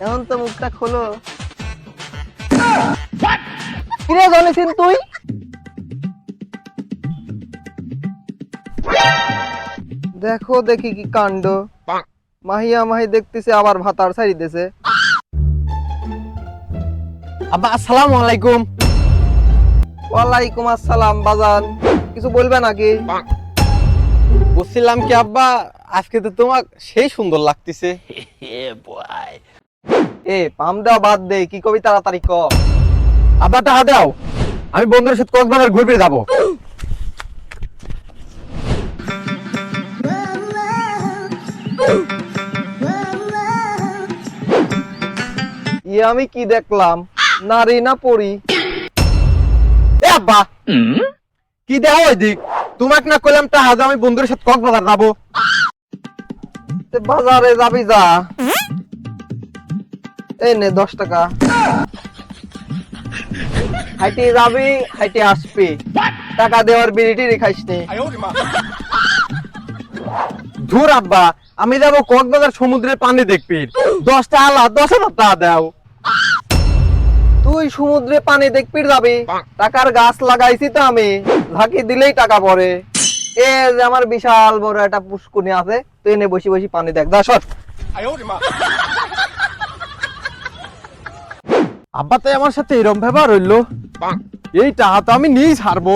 এখন তো মুখটা খোলো। কিরে জনিসিন তুই? দেখো দেখি কি কাণ্ড, মাহিয়া মাহি দেখতেছে আবার ভাতার ছাড়িতেছে। আব্বা আসসালামু আলাইকুম। ওয়ালাইকুম আসসালাম। বাজান কিছু বলবে নাকি? বলছিলাম কি আব্বা, আজকে তো তোমাক সেই সুন্দর লাগতেছে। এ পাম দেওয়া বাদ দে, কি কবি তাড়াতাড়ি ক। আব্বা টাকা দাও, আমি বন্ধুদের সাথে কক্সবাজার ঘুরে যাব। আমি কি দেখলাম, নারী না পড়ি? এ আব্বা কি দেওয়া ওই দিক, তোমাক না কইলাম টাকা দাও, আমি বন্ধুদের সাথে কক্সবাজার যাব। বাজারে যাবি যা, এই নে 10 টাকা। হাইটে যাবি হাইটে আসবি, টাকা দেওয়ার বিলিটি রেখাইস নি। ধুর আব্বা, আমি যাব কক্সবাজার সমুদ্রের পানি দেখবি, 10 টাকা 10,000 টাকা দাও। তুই সমুদ্রে পানি দেখবি যাবি, টাকার গাছ লাগাইছি তো আমি, ঝাঁকি দিলেই টাকা পড়ে। এ যে আমার বিশাল বড় একটা পুষ্কুনি আছে, তুই এনে বসে বসে পানি দেখ। দা সর। আব্বা তাই আমার সাথে এরকম ব্যবহার হইলো, এই টাকা তো আমি নিয়েই ছাড়বো।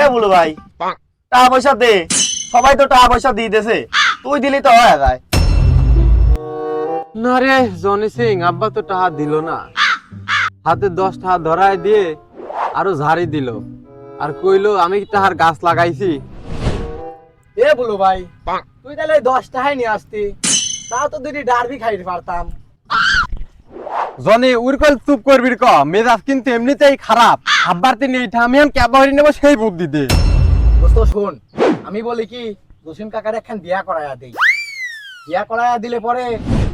এ বলো ভাই, টাকা পয়সা দে। সবাই তো টাকা পয়সা দিয়ে দেছে, তুই দিলি তো হয়ে যায়। না রে জনি সিং, আব্বা তো টাকা দিল না, হাতে 10 টাকা ধরায় দিয়ে আরো ঝাড়ি দিল, আর কইলো আমি টাকার গাছ লাগাইছি। এ বলো ভাই, তুই তাহলে 10 টাকাই নিয়ে আসতি, তা তো দুটি ডারবি খাইতে পারতাম। জনি উরকল চুপ করবি ক, মেজাজ কিন্তু এমনিতেই খারাপ। আব্বার তিন এইটা আমি এখন ক্যাব হরি নেবো সেই বুদ্ধি দে। দোস্ত শোন, আমি বলি কি জসিম কাকার একখান বিয়া করাইয়া দেই। বিয়া করাইয়া দিলে পরে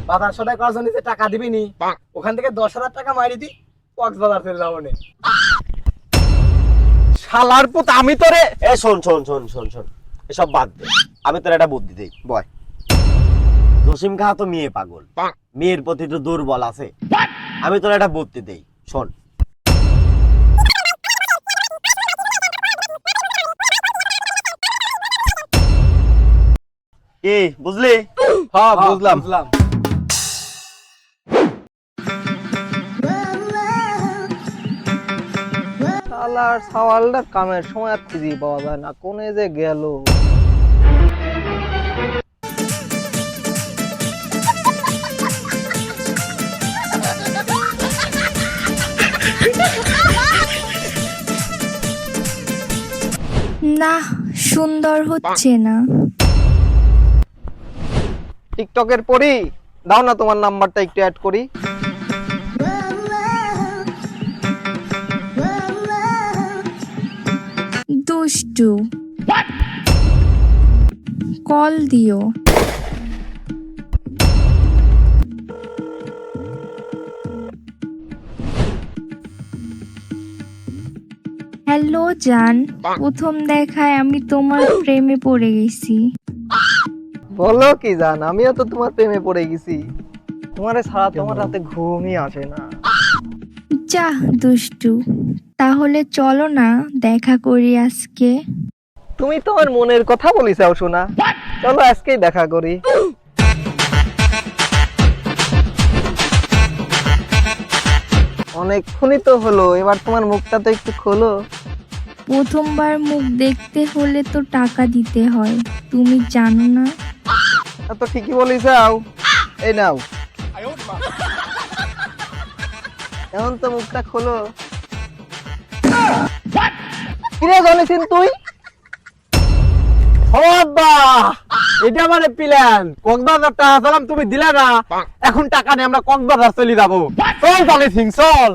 বাজার সদাই করার জন্য যে টাকা দিবি নি, ওখান থেকে 10,000 টাকা মারি দি, কক্সবাজার চলে যাবো নে। শালার পুত, আমি তোরে এ শোন শোন শোন শোন শোন, এসব বাদ দে, আমি তোর একটা বুদ্ধি দেই বয়। জসিম খা তো মেয়ে পাগল, মেয়ের প্রতি তো দুর্বল আছে। আমি তোর একটা বুদ্ধি দেই, শোন। কি বুঝলি? হ্যাঁ বুঝলাম। শালার সওয়ালটার কামের সময় আর খুঁজে পাওয়া যায় না, কোনে যে গেল। না, সুন্দর হচ্ছে না। টিকটকের পরি দাও না তোমার নাম্বারটা একটু অ্যাড করি। দুষ্টু, কল দিও। হ্যালো জান, প্রথম দেখায় আমি তোমার প্রেমে পড়ে গেছি। বলো কি জান, আমিও তো তোমার প্রেমে পড়ে গেছি। তোমারে ছাড়া তোমার রাতে ঘুমই আসে না। যা দুষ্টু, তাহলে চলো না দেখা করি আজকে। তুমি তো আমার মনের কথা বলিসাও শোনা, চলো আজকেই দেখা করি। অনেকক্ষণই তো হলো, এবার তোমার মুখটা তো একটু খোলো। প্রথমবার মুখ দেখতে হলে তো টাকা দিতে হয়, তুমি জানো না? তো ঠিকই বলিসাও, এই নাও। এখন তো মুখটা খোলো। কিরে জনিসিন তুই? ও আব্বা, এটা মানে প্ল্যান। কক্সবাজার টাকা চালাম, তুমি দিলা না, এখন টাকা নিয়ে আমরা কক্সবাজার চলে যাবো। চল জনি সিং চল।